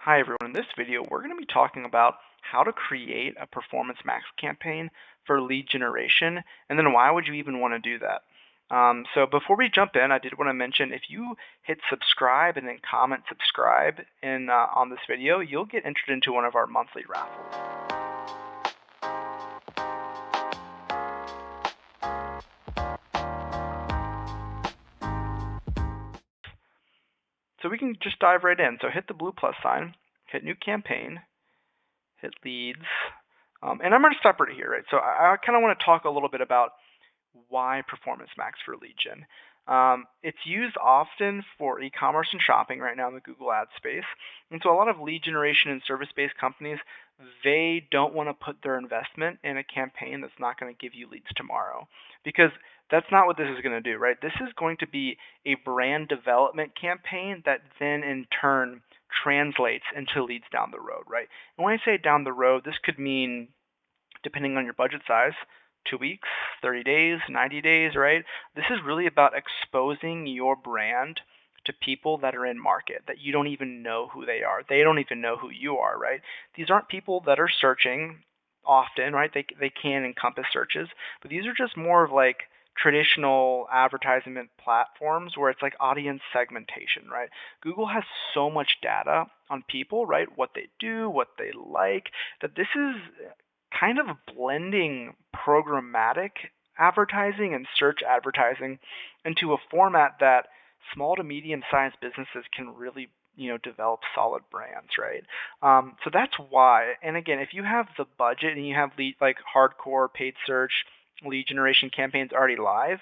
Hi everyone, in this video we're going to be talking about how to create a Performance Max campaign for lead generation, and then why would you even want to do that. So before we jump in, I did want to mention if you hit subscribe and then comment subscribe on this video, you'll get entered into one of our monthly raffles. So we can just dive right in. So hit the blue plus sign, hit new campaign, hit leads, and I'm going to stop right here, right? So I kind of want to talk a little bit about why Performance Max for lead gen. It's used often for e-commerce and shopping right now in the Google Ads space. And so a lot of lead generation and service-based companies, they don't want to put their investment in a campaign that's not going to give you leads tomorrow, because that's not what this is going to do, right? This is going to be a brand development campaign that then in turn translates into leads down the road, right? And when I say down the road, this could mean, depending on your budget size, 2 weeks, 30 days, 90 days, right? This is really about exposing your brand to people that are in market that you don't even know who they are. They don't even know who you are, right? These aren't people that are searching often, right? They can encompass searches, but these are just more of like traditional advertisement platforms where it's like audience segmentation, right? Google has so much data on people, right? What they do, what they like, that this is kind of blending programmatic advertising and search advertising into a format that small to medium-sized businesses can really, develop solid brands, right? So that's why. And again, if you have the budget and you have like hardcore paid search lead generation campaigns already live,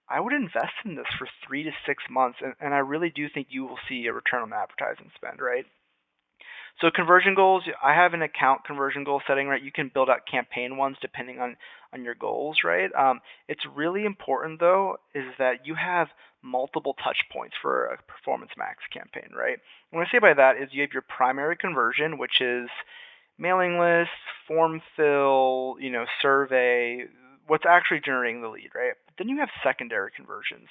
I would invest in this for 3 to 6 months, and I really do think you will see a return on advertising spend, right? So conversion goals, I have an account conversion goal setting, right? You can build out campaign ones depending on your goals, right? It's really important though, is that you have multiple touch points for a Performance Max campaign, right? What I say by that is you have your primary conversion, which is mailing list, form fill, survey, what's actually generating the lead, right? But then you have secondary conversions,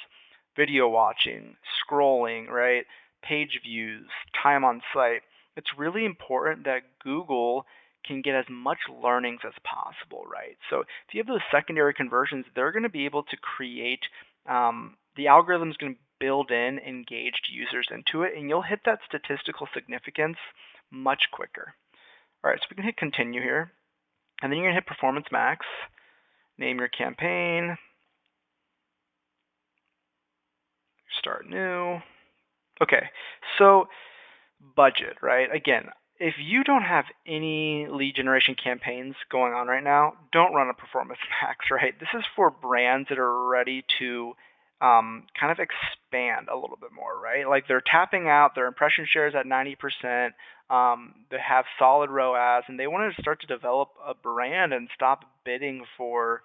video watching, scrolling, right? Page views, time on site. It's really important that Google can get as much learnings as possible, right? So if you have those secondary conversions, they're going to be able to create, the algorithm is going to build in engaged users into it, and you'll hit that statistical significance much quicker. All right, so we can hit continue here, and then you're going to hit Performance Max, name your campaign, start new. Okay, so budget, right? Again, if you don't have any lead generation campaigns going on right now, don't run a Performance Max, right? This is for brands that are ready to kind of expand a little bit more, right? Like they're tapping out, their impression shares at 90%, they have solid ROAS, and they want to start to develop a brand and stop bidding for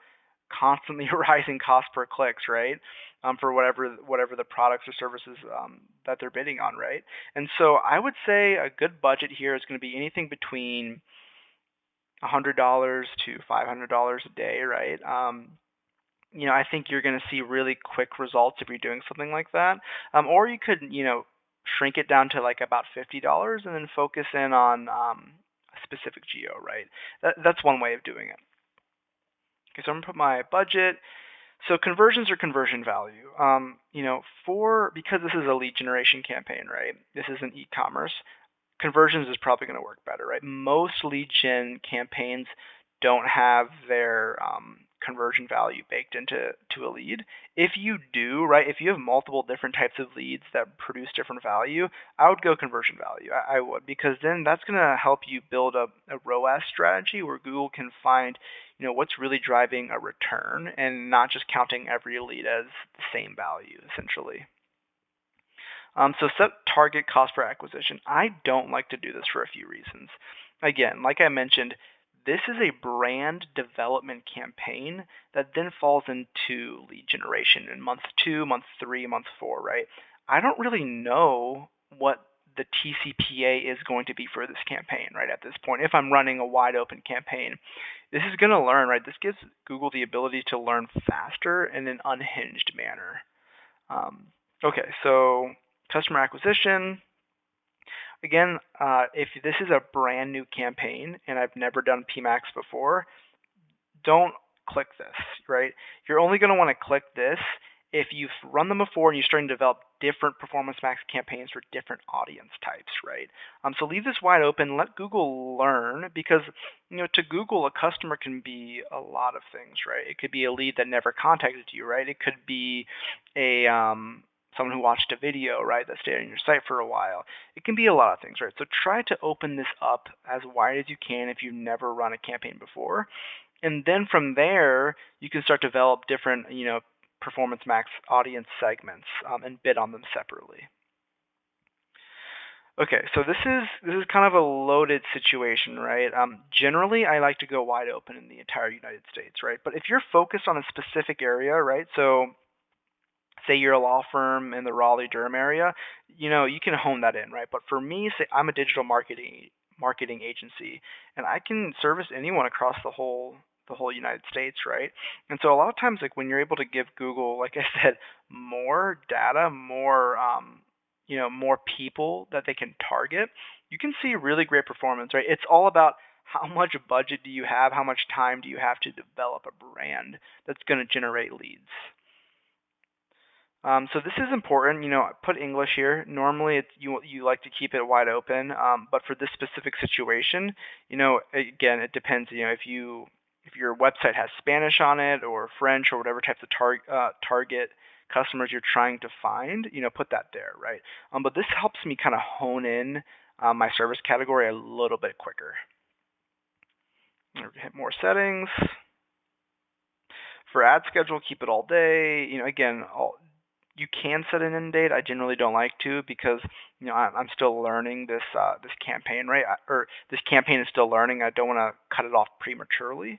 constantly rising cost per clicks, right? For whatever the products or services that they're bidding on, right? And so I would say a good budget here is going to be anything between $100 to $500 a day, right? I think you're going to see really quick results if you're doing something like that. Or you could, shrink it down to like about $50 and then focus in on a specific geo, right? That's one way of doing it. Okay, so I'm gonna put my budget. So conversions are conversion value. Because this is a lead generation campaign, right? This is an e-commerce. Conversions is probably going to work better, right? Most lead gen campaigns don't have their conversion value baked into a lead. If you do, right, if you have multiple different types of leads that produce different value, I would go conversion value. I would, because then that's going to help you build a ROAS strategy where Google can find, what's really driving a return and not just counting every lead as the same value, essentially. So set target cost per acquisition. I don't like to do this for a few reasons. Again, like I mentioned, this is a brand development campaign that then falls into lead generation in month 2, month 3, month 4, right? I don't really know what the TCPA is going to be for this campaign, right, at this point. If I'm running a wide open campaign, this is going to learn, right? This gives Google the ability to learn faster in an unhinged manner. Okay, so customer acquisition, Again, if this is a brand new campaign and I've never done PMAX before, don't click this, right? You're only going to want to click this if you've run them before and you're starting to develop different Performance Max campaigns for different audience types, right? So leave this wide open. Let Google learn, because to Google, a customer can be a lot of things, right? It could be a lead that never contacted you, right? It could be a someone who watched a video, right, that stayed on your site for a while. It can be a lot of things, right? So try to open this up as wide as you can if you've never run a campaign before. And then from there, you can start to develop different, Performance Max audience segments, and bid on them separately. Okay, so this is kind of a loaded situation, right? Generally, I like to go wide open in the entire United States, right? But if you're focused on a specific area, right? So say you're a law firm in the Raleigh-Durham area, you can hone that in, right? But for me, say I'm a digital marketing agency, and I can service anyone across the whole United States, right? And so a lot of times, like when you're able to give Google, like I said, more data, more people that they can target, you can see really great performance, right? It's all about how much budget do you have, how much time do you have to develop a brand that's going to generate leads. So this is important. I put English here. Normally, you like to keep it wide open, but for this specific situation, again, it depends. If your website has Spanish on it or French or whatever types of target customers you're trying to find, put that there, right? But this helps me kind of hone in my service category a little bit quicker. Hit more settings. For ad schedule, keep it all day. Again, you can set an end date. I generally don't like to, because I'm still learning this campaign, right? Or this campaign is still learning. I don't want to cut it off prematurely.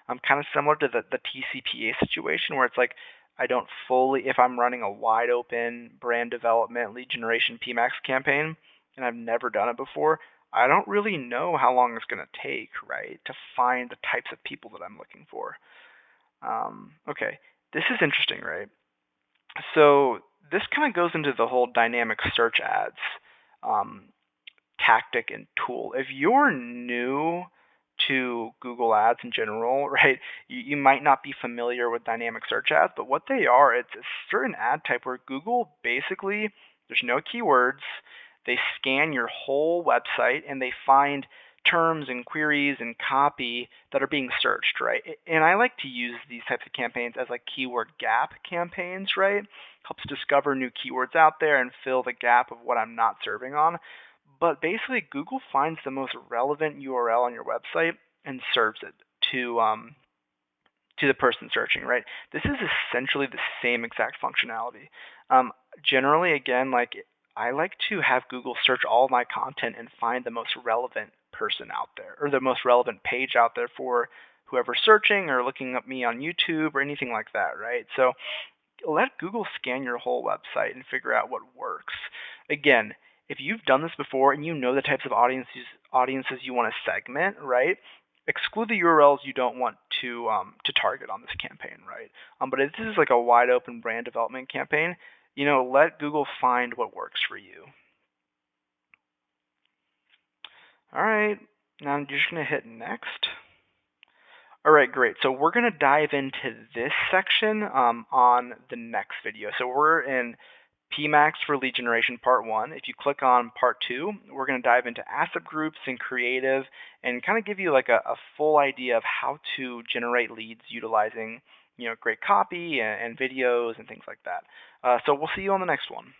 I'm kind of similar to the TCPA situation, where it's like I don't fully, if I'm running a wide open brand development lead generation PMAX campaign and I've never done it before, I don't really know how long it's going to take, right, to find the types of people that I'm looking for. Okay, this is interesting, right? So this kind of goes into the whole dynamic search ads um, tactic and tool. If you're new to Google Ads in general, right, you might not be familiar with dynamic search ads, but what they are, it's a certain ad type where Google basically, there's no keywords, they scan your whole website and they find terms and queries and copy that are being searched, right? And I like to use these types of campaigns as like keyword gap campaigns, right? Helps discover new keywords out there and fill the gap of what I'm not serving on. But basically, Google finds the most relevant URL on your website and serves it to the person searching, right? This is essentially the same exact functionality. Generally, again, like I like to have Google search all of my content and find the most relevant person out there, or the most relevant page out there for whoever's searching or looking up me on YouTube or anything like that, right? So let Google scan your whole website and figure out what works. Again, if you've done this before and you know the types of audiences you want to segment, right? Exclude the URLs you don't want to target on this campaign, right? But if this is like a wide open brand development campaign, let Google find what works for you. All right, now I'm just gonna hit next. All right, great. So we're going to dive into this section on the next video. So we're in PMAX for lead generation part 1. If you click on part 2, we're going to dive into asset groups and creative and kind of give you like a full idea of how to generate leads utilizing great copy and videos and things like that. So we'll see you on the next one.